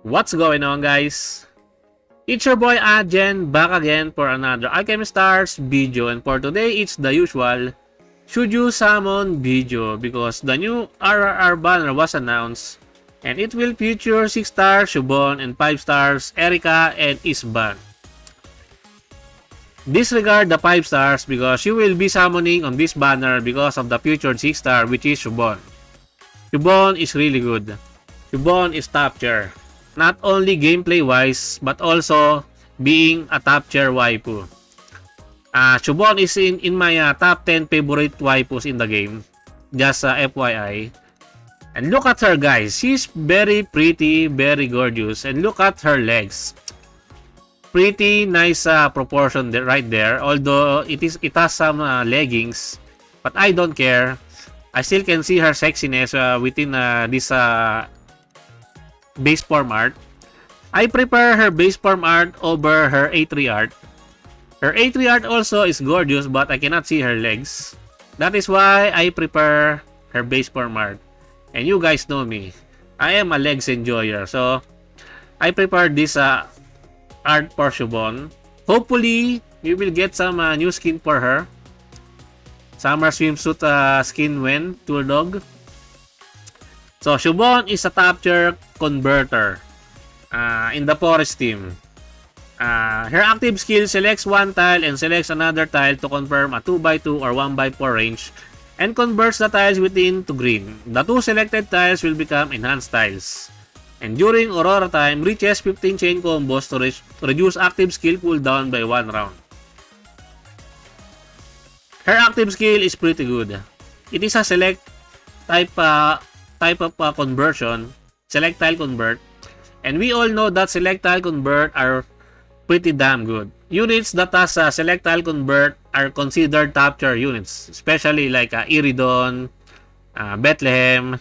What's going on, guys? It's your boy Adjen back again for another Alchemy Stars video, and for today it's the usual should you summon video because the new RRR banner was announced and it will feature 6 stars Siobhan and 5 stars Erika and Isban. Disregard the 5 stars because you will be summoning on this banner because of the featured 6 star, which is Siobhan. Siobhan is really good. Siobhan is top tier. Not only gameplay wise but also being a top tier waifu. Siobhan is in my top 10 favorite waifus in the game. Just FYI. And look at her, guys. She's very pretty, very gorgeous. And look at her legs. Pretty nice proportion right there. Although it has some leggings, but I don't care. I still can see her sexiness within this base form art. I prefer her base form art over her A3 art. Her A3 art also is gorgeous, but I cannot see her legs. That is why I prefer her base form art. And you guys know me. I am a legs enjoyer. So, I prefer this art for Siobhan. Hopefully, we will get some new skin for her. Summer swimsuit skin when Tour Dog. So, Siobhan is a top tier converter in the forest team. Her active skill selects one tile and selects another tile to confirm a 2x2 or 1x4 range and converts the tiles within to green. The two selected tiles will become enhanced tiles. And during Aurora time, reaches 15 chain combos to reduce active skill cooldown by 1 round. Her active skill is pretty good. It is a select type of conversion, select tile convert, and we all know that select tile convert are pretty damn good. Units that has select tile convert are considered top tier units, especially like Iridon, Bethlehem,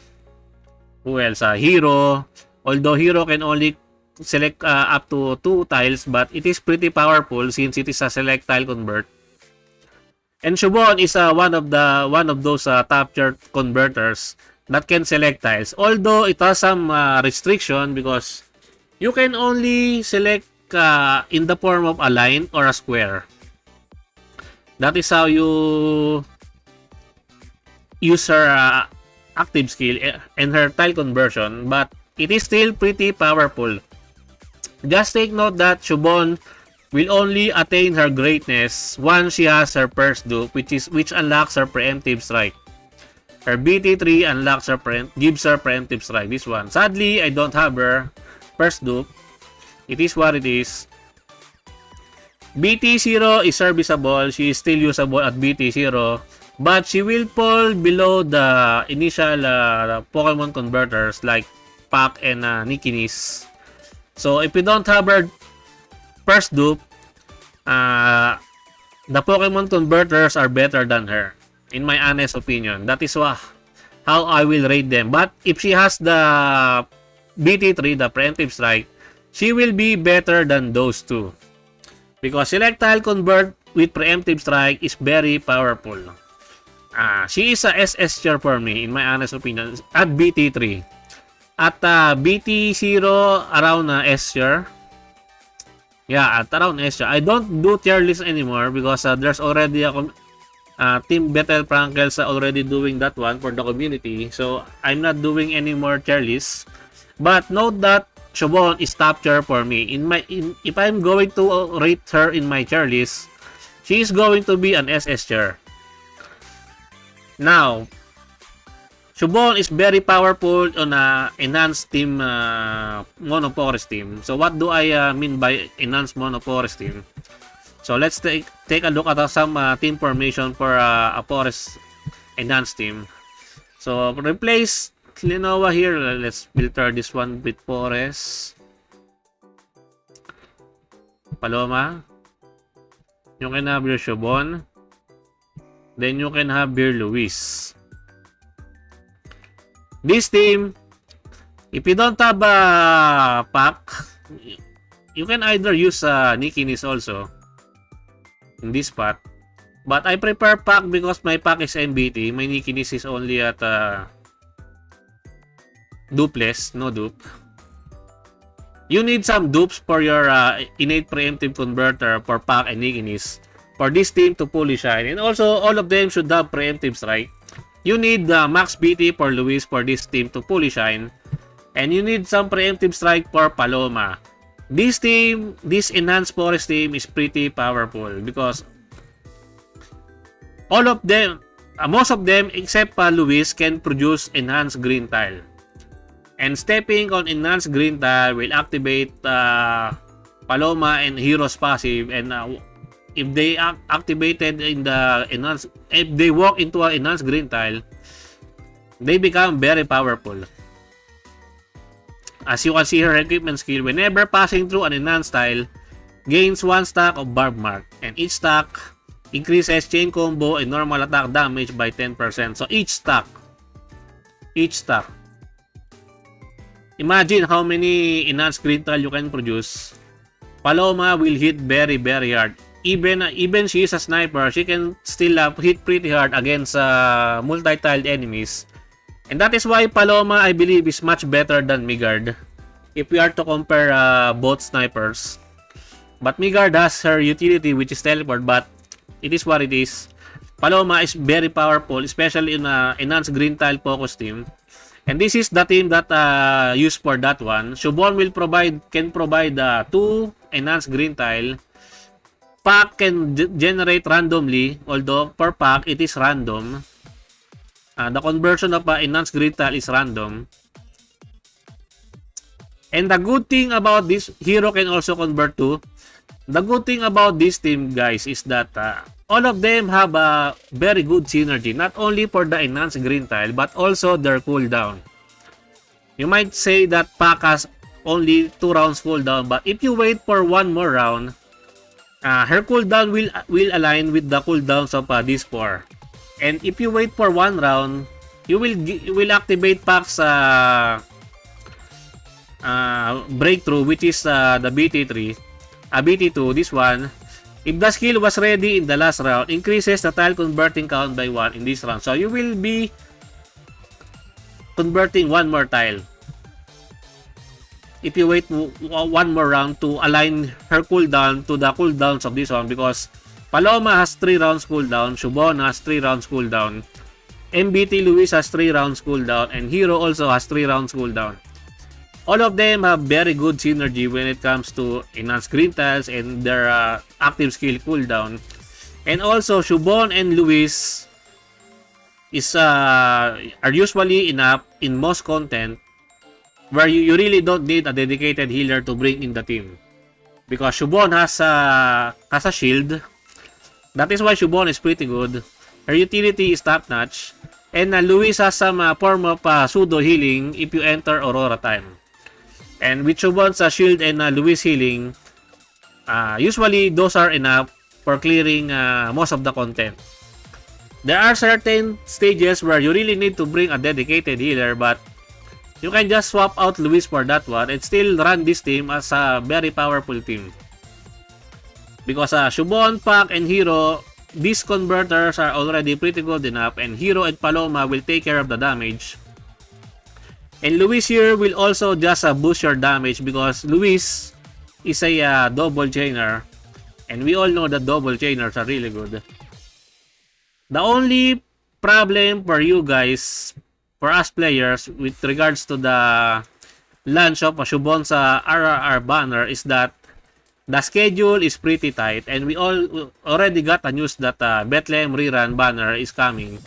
who else? Hero. Although Hero can only select up to 2 tiles, but it is pretty powerful since it is a select tile convert. And Siobhan is one of those top tier converters that can select tiles. Although it has some restriction because you can only select in the form of a line or a square. That is how you use her active skill and her tile conversion, but it is still pretty powerful. Just take note that Siobhan will only attain her greatness once she has her first dupe, which unlocks her preemptive strike. Her BT3 unlocks her gives her preemptive strike. This one. Sadly, I don't have her first dupe. It is what it is. BT0 is serviceable. She is still usable at BT0. But she will fall below the initial Pokemon converters like Pac and Nikinis. So, if you don't have her first dupe, the Pokemon converters are better than her. In my honest opinion. That is how I will rate them. But if she has the BT3, the preemptive strike, she will be better than those two. Because select tile convert with preemptive strike is very powerful. She is a SS tier for me, in my honest opinion, at BT3. At BT0, around S tier. Yeah, at around S tier. I don't do tier list anymore because there's already a Team Bethel Frankels already doing that one for the community. So, I'm not doing any more tier lists. But note that Siobhan is top tier for me. If I'm going to rate her in my tier list, she is going to be an SS tier. Now, Siobhan is very powerful on enhanced team monoforest team. So, what do I mean by enhanced monoforest team? So let's take a look at some team formation for a forest enhanced team. So replace Lenoa here. Let's filter this one with forest. Paloma. You can have your Siobhan. Then you can have your Luis. This team, if you don't have a pack, you can either use Nikinis also. In this spot. But I prefer pack because my pack is MBT. My Nikinis is only at dupeless, no dupe. You need some dupes for your innate preemptive converter for Pac and Ignis for this team to fully shine. And also, all of them should have preemptive strike. You need max BT for Luis for this team to fully shine. And you need some preemptive strike for Paloma. This team, this enhanced forest team is pretty powerful because all of them, most of them except Luis can produce enhanced green tile. And stepping on enhanced green tile will activate Paloma and Hero's passive. And if they activated in the enhanced, if they walk into an enhanced green tile, they become very powerful. As you can see her equipment skill, whenever passing through an enhanced tile, gains 1 stack of barb mark, and each stack increases chain combo and normal attack damage by 10%. So each stack. Imagine how many enhanced green tile you can produce. Paloma will hit very hard. Even she is a sniper, she can still hit pretty hard against multi-tiled enemies. And that is why Paloma, I believe, is much better than Migard if we are to compare both snipers. But Migard has her utility, which is teleport, but it is what it is. Paloma is very powerful, especially in enhanced green tile focus team. And this is the team that used for that one. Siobhan can provide 2 enhanced green tile. Pack can generate randomly, although for Pack it is random. The conversion of enhanced green tile is random. And the good thing about this, Hero can also convert to. The good thing about this team, guys, is that all of them have a very good synergy. Not only for the enhanced green tile, but also their cooldown. You might say that Pack has only 2 rounds cooldown, but if you wait for 1 more round, her cooldown will align with the cooldowns of these 4. And if you wait for 1 round, you will activate Pack's breakthrough, which is the BT3, BT2, this one. If the skill was ready in the last round, increases the tile converting count by 1 in this round. So you will be converting 1 more tile if you wait 1 more round to align her cooldown to the cooldowns of this one, because Paloma has 3 rounds cooldown, Siobhan has 3 rounds cooldown, MBT Luis has 3 rounds cooldown, and Hero also has 3 rounds cooldown. All of them have very good synergy when it comes to enhanced green tiles and their active skill cooldown. And also, Siobhan and Luis are usually enough in most content where you really don't need a dedicated healer to bring in the team. Because Siobhan has a shield. That is why Siobhan is pretty good. Her utility is top notch. And Luis has some form of pseudo healing if you enter Aurora time. And with Siobhan's shield and Luis healing, usually those are enough for clearing most of the content. There are certain stages where you really need to bring a dedicated healer, but you can just swap out Luis for that one and still run this team as a very powerful team. Because Siobhan, Pack, and Hero, these converters are already pretty good enough, and Hero and Paloma will take care of the damage. And Luis here will also just boost your damage because Luis is a double chainer, and we all know that double chainers are really good. The only problem for you guys, for us players, with regards to the launch of Siobhan's RRR banner is that the schedule is pretty tight, and we all already got the news that Bethlehem rerun banner is coming.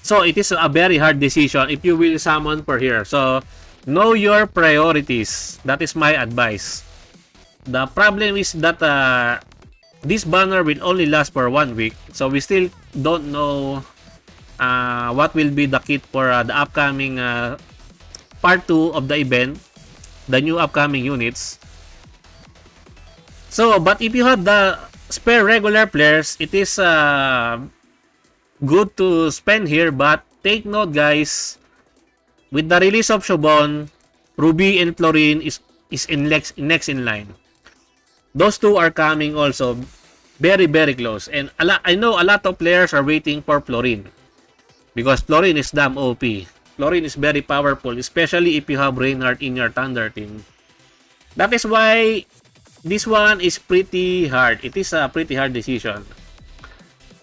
So it is a very hard decision if you will summon for here. So know your priorities. That is my advice. The problem is that this banner will only last for 1 week, so we still don't know what will be the kit for the upcoming part 2 of the event, the new upcoming units. So, but if you have the spare regular players, it is good to spend here. But take note, guys, with the release of Siobhan, Ruby and Florine is next in line. Those two are coming also very close, and I know a lot of players are waiting for Florine because Florine is damn OP. Florine is very powerful, especially if you have Reinhardt in your Thunder team. That is why this one is pretty hard. It is a pretty hard decision.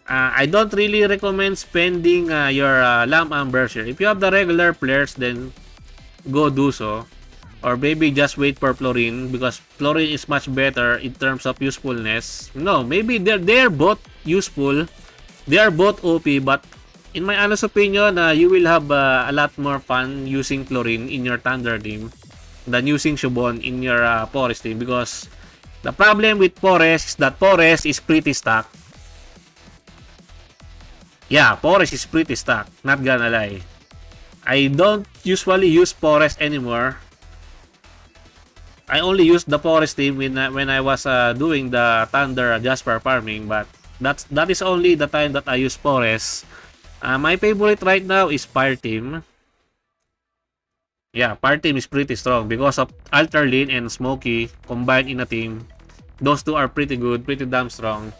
I don't really recommend spending your Lamb Ambers here. If you have the regular players, then go do so. Or maybe just wait for Florin, because Florin is much better in terms of usefulness. No, maybe they're both useful. They are both OP, but in my honest opinion, you will have a lot more fun using Florin in your Thunder team than using Siobhan in your Forest team, because the problem with Forest is that Forest is pretty stuck. Yeah, Forest is pretty stuck, not gonna lie. I don't usually use Forest anymore. I only used the Forest team when I was doing the Thunder Jasper farming, but that is only the time that I use Forest. My favorite right now is Fire team. Yeah, Fire team is pretty strong because of Alterlin and Smokey combined in a team. Those two are pretty good, pretty damn strong.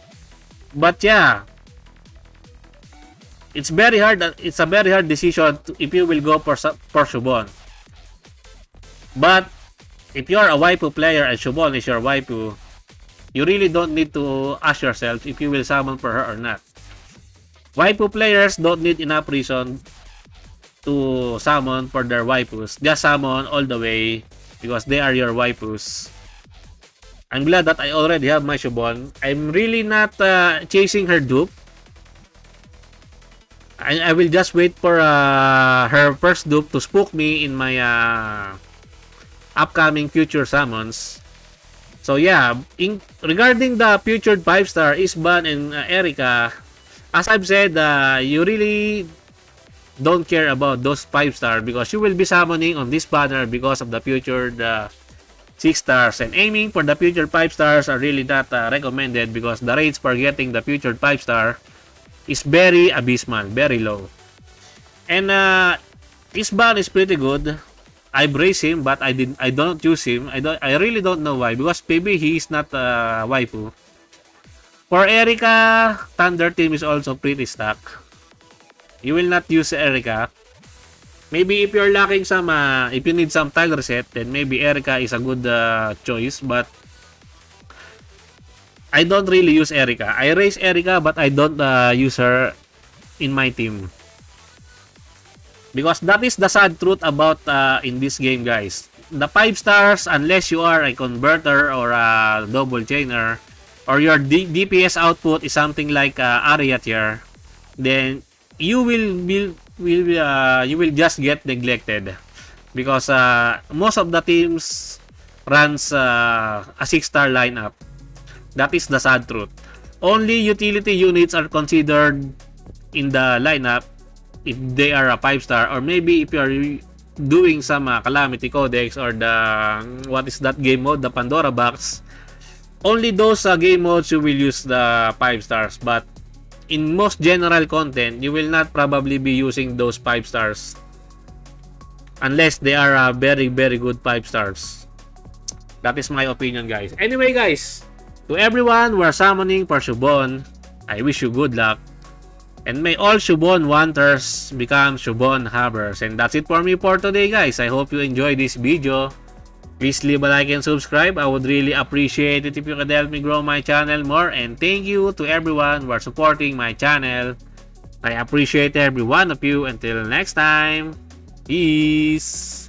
But yeah, it's very hard. It's a very hard decision if you will go for Siobhan. But if you are a waifu player and Siobhan is your waifu, you really don't need to ask yourself if you will summon for her or not. Waifu players don't need enough reason to summon for their waifus. Just summon all the way because they are your waifus. I'm glad that I already have my Siobhan. I'm really not chasing her dupe. I will just wait for her first dupe to spook me in my upcoming future summons. So yeah, regarding the featured 5-star Isban and Erika, as I've said, you really don't care about those 5-star because you will be summoning on this banner because of the featured 6 stars, and aiming for the featured 5 stars are really not recommended because the rates for getting the featured 5 star is very abysmal, very low. And Isban is pretty good. I brace him, but I don't use him. I really don't know why, because maybe he is not waifu. For Erika, Thunder team is also pretty stuck. You will not use Erika. Maybe if you're lacking some, if you need some tile reset, then maybe Erika is a good choice. But I don't really use Erika. I raise Erika, but I don't use her in my team. Because that is the sad truth about in this game, guys. The 5 stars, unless you are a converter or a double chainer, or your DPS output is something like Aria tier, then you will just get neglected. Because most of the teams runs a 6-star lineup. That is the sad truth. Only utility units are considered in the lineup if they are a 5-star, or maybe if you are doing some Calamity Codex or the what is that game mode, the Pandora Box. Only those game modes you will use the 5 stars, but in most general content you will not probably be using those 5 stars unless they are very good 5 stars. That is my opinion, guys. Anyway, guys, to everyone who are summoning for Siobhan, I wish you good luck. And may all Siobhan wanters become Siobhan havers. And that's it for me for today, guys. I hope you enjoyed this video. Please leave a like and subscribe. I would really appreciate it if you could help me grow my channel more. And thank you to everyone who are supporting my channel. I appreciate every one of you. Until next time, peace.